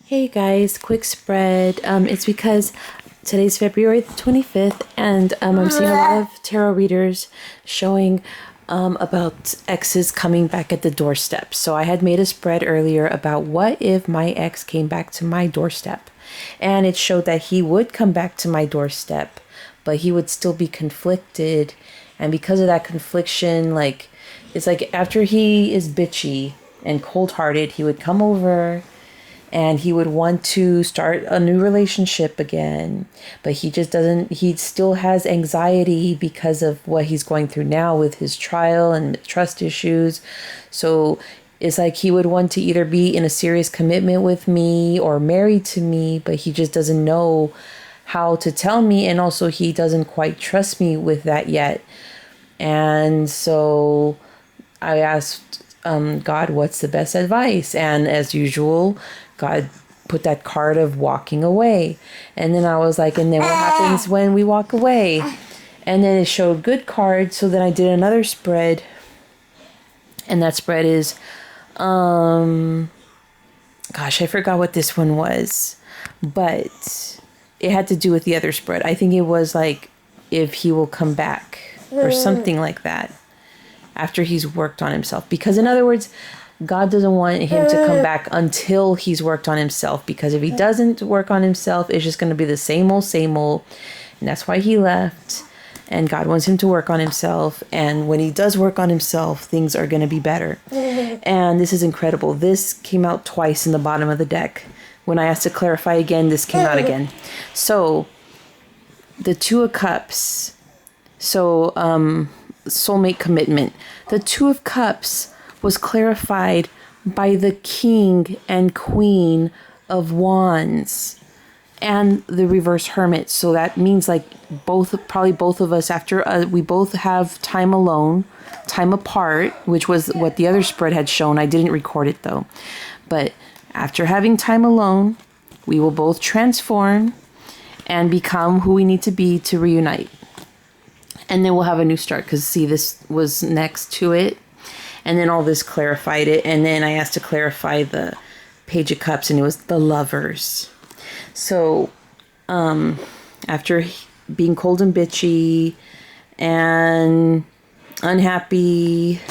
Hey guys, quick spread. It's because today's February the 25th, and I'm seeing a lot of tarot readers showing about exes coming back at the doorstep. So I had made a spread earlier about what if my ex came back to my doorstep, and it showed that he would come back to my doorstep, but he would still be conflicted, and because of that confliction, it's like after he is bitchy and cold-hearted, he would come over and he would want to start a new relationship again, but he just doesn't. He still has anxiety because of what he's going through now with his trial and trust issues. So it's like he would want to either be in a serious commitment with me or married to me, but he just doesn't know how to tell me, and also he doesn't quite trust me with that yet. And so I asked God, what's the best advice? And as usual, God put that card of walking away. And then I was like, and then what happens when we walk away? And then it showed good cards. So then I did another spread. And that spread is, gosh, I forgot what this one was. But it had to do with the other spread. I think it was like, if he will come back or something like that after he's worked on himself. Because in other words, God doesn't want him to come back until he's worked on himself. Because if he doesn't work on himself, it's just going to be the same old, same old. And that's why he left. And God wants him to work on himself. And when he does work on himself, things are going to be better. And this is incredible. This came out twice in the bottom of the deck. When I asked to clarify again, this came out again. So the Two of Cups. So soulmate commitment. The Two of Cups was clarified by the King and Queen of Wands and the reverse Hermit. So that means like probably both of us, after we both have time alone, time apart, which was what the other spread had shown. I didn't record it though. But after having time alone, we will both transform and become who we need to be to reunite. And then we'll have a new start, because see, this was next to it. And then all this clarified it. And then I asked to clarify the Page of Cups, and it was the Lovers. So after being cold and bitchy and unhappy,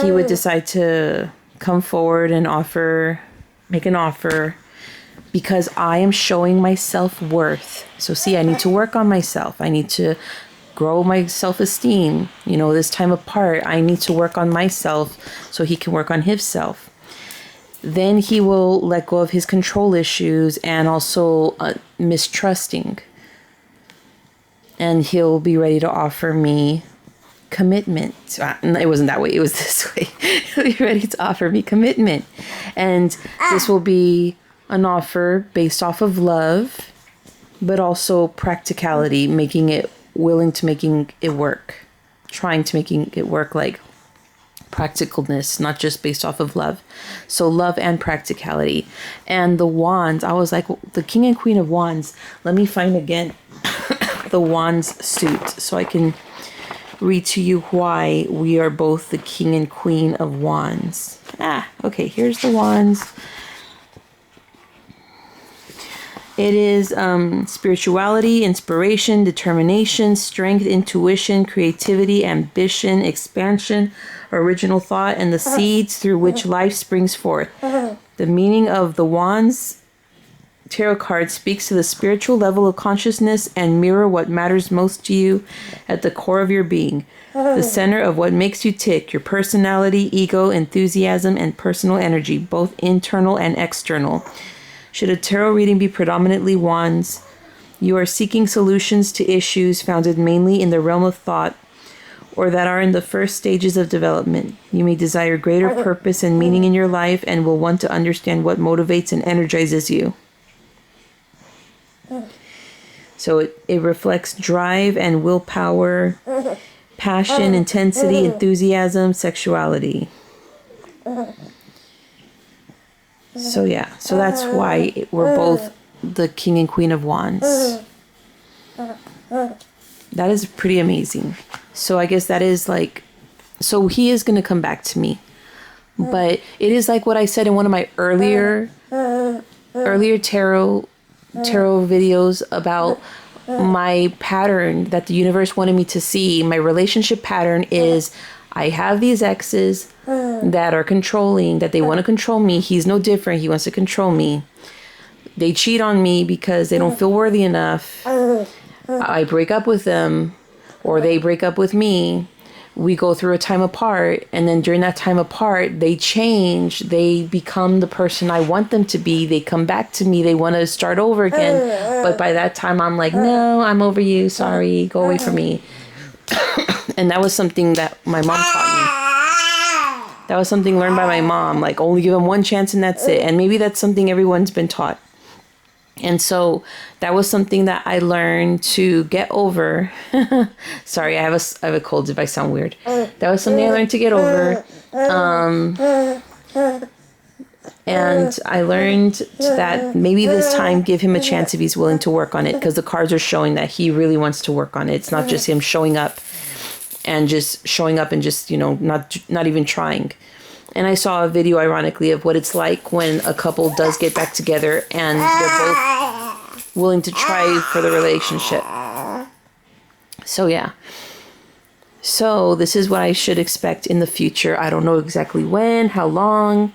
he would decide to come forward and make an offer, because I am showing my self-worth. So see, I need to work on myself. I need to grow my self-esteem. This time apart, I need to work on myself so he can work on himself. Then he will let go of his control issues and also mistrusting. And he'll be ready to offer me commitment. It wasn't that way. It was this way. He'll be ready to offer me commitment. And this will be an offer based off of love, but also practicality, willing to making it work, trying to making it work, like practicalness, not just based off of love. So love and practicality. And the Wands, I was like, the King and Queen of Wands. Let me find again the Wands suit so I can read to you why we are both the King and Queen of Wands. Okay, here's the Wands. It is spirituality, inspiration, determination, strength, intuition, creativity, ambition, expansion, original thought, and the seeds through which life springs forth. The meaning of the Wands tarot card speaks to the spiritual level of consciousness and mirror what matters most to you at the core of your being. The center of what makes you tick, your personality, ego, enthusiasm, and personal energy, both internal and external. Should a tarot reading be predominantly Wands, you are seeking solutions to issues founded mainly in the realm of thought or that are in the first stages of development. You may desire greater purpose and meaning in your life and will want to understand what motivates and energizes you. So it reflects drive and willpower, passion, intensity, enthusiasm, sexuality. So yeah, so that's why we're both the King and Queen of Wands. That is pretty amazing. So I guess that is like, so he is going to come back to me. But it is like what I said in one of my earlier earlier tarot videos about my pattern that the universe wanted me to see. My relationship pattern is I have these exes that are controlling, that they want to control me. He's no different. He wants to control me. They cheat on me because they don't feel worthy enough. I break up with them, or they break up with me. We go through a time apart, and then during that time apart, they change. They become the person I want them to be. They come back to me. They want to start over again. But by that time, I'm like, no, I'm over you. Sorry. Go away from me. And that was something that my mom taught me. That was something learned by my mom. Like, only give them one chance and that's it. And maybe that's something everyone's been taught. And so that was something that I learned to get over. Sorry, I have a cold if I sound weird. That was something I learned to get over. And I learned that maybe this time give him a chance if he's willing to work on it, because the cards are showing that he really wants to work on it. It's not just him showing up and just, not even trying. And I saw a video, ironically, of what it's like when a couple does get back together and they're both willing to try for the relationship. So, yeah. So, this is what I should expect in the future. I don't know exactly when, how long.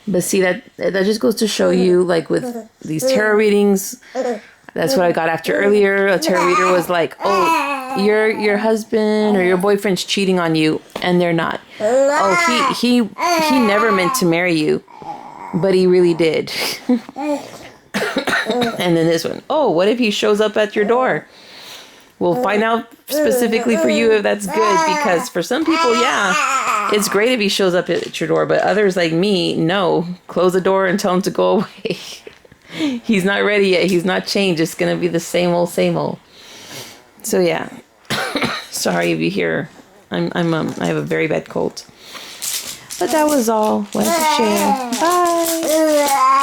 But see, that just goes to show you, like, with these tarot readings, that's what I got after earlier. A tarot reader was like, oh, your husband or your boyfriend's cheating on you, and they're not. Oh, he never meant to marry you, but he really did. And then this one, oh, what if he shows up at your door? We'll find out specifically for you if that's good, because for some people, yeah, it's great if he shows up at your door, but others like me, no. Close the door and tell him to go away. He's not ready yet. He's not changed. It's going to be the same old, same old. So yeah, sorry if you hear, I have a very bad cold, but that was all. Wanted to share. Bye.